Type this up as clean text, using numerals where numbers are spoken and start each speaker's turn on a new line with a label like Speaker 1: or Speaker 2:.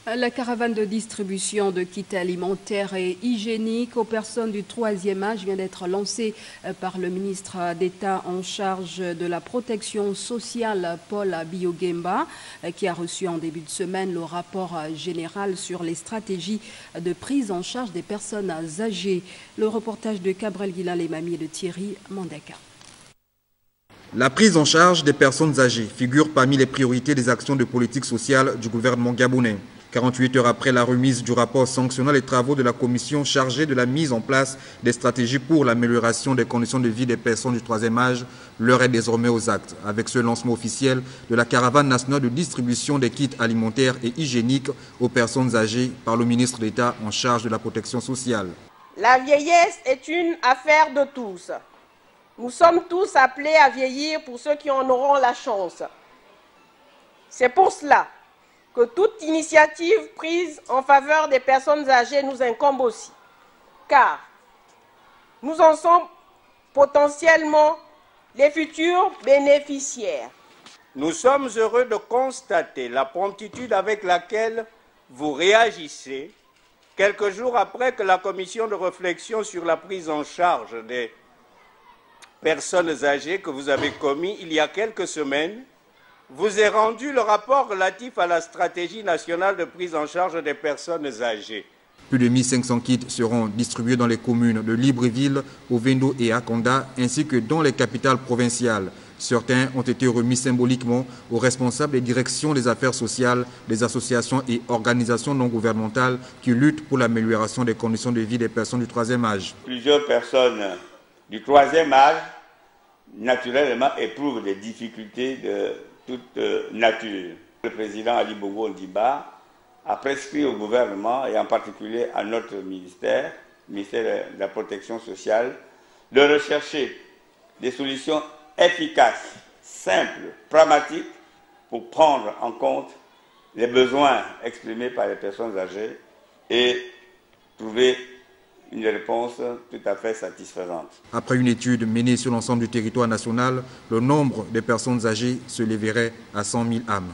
Speaker 1: La caravane de distribution de kits alimentaires et hygiéniques aux personnes du 3e âge vient d'être lancée par le ministre d'État en charge de la protection sociale, Paul Biogemba, qui a reçu en début de semaine le rapport général sur les stratégies de prise en charge des personnes âgées. Le reportage de Cabrel Guilan-Lemami et de Thierry Mandeka.
Speaker 2: La prise en charge des personnes âgées figure parmi les priorités des actions de politique sociale du gouvernement gabonais. 48 heures après la remise du rapport sanctionnant les travaux de la commission chargée de la mise en place des stratégies pour l'amélioration des conditions de vie des personnes du 3e âge, l'heure est désormais aux actes. Avec ce lancement officiel de la caravane nationale de distribution des kits alimentaires et hygiéniques aux personnes âgées par le ministre d'État en charge de la protection sociale.
Speaker 3: La vieillesse est une affaire de tous. Nous sommes tous appelés à vieillir pour ceux qui en auront la chance. C'est pour cela que toute initiative prise en faveur des personnes âgées nous incombe aussi, car nous en sommes potentiellement les futurs bénéficiaires.
Speaker 4: Nous sommes heureux de constater la promptitude avec laquelle vous réagissez quelques jours après que la commission de réflexion sur la prise en charge des personnes âgées que vous avez commis il y a quelques semaines vous ait rendu le rapport relatif à la stratégie nationale de prise en charge des personnes âgées.
Speaker 2: Plus de 1500 kits seront distribués dans les communes de Libreville, Ovendo et Akonda, ainsi que dans les capitales provinciales. Certains ont été remis symboliquement aux responsables des directions des affaires sociales, des associations et organisations non gouvernementales qui luttent pour l'amélioration des conditions de vie des personnes du 3e âge.
Speaker 5: Plusieurs personnes du 3e âge, naturellement, éprouvent des difficultés de toute nature. Le président Ali Bongo Ondimba a prescrit au gouvernement et en particulier à notre ministère de la protection sociale, de rechercher des solutions efficaces, simples, pragmatiques pour prendre en compte les besoins exprimés par les personnes âgées et trouver une réponse tout à fait satisfaisante.
Speaker 2: Après une étude menée sur l'ensemble du territoire national, le nombre de personnes âgées se lèverait à 100 000 âmes.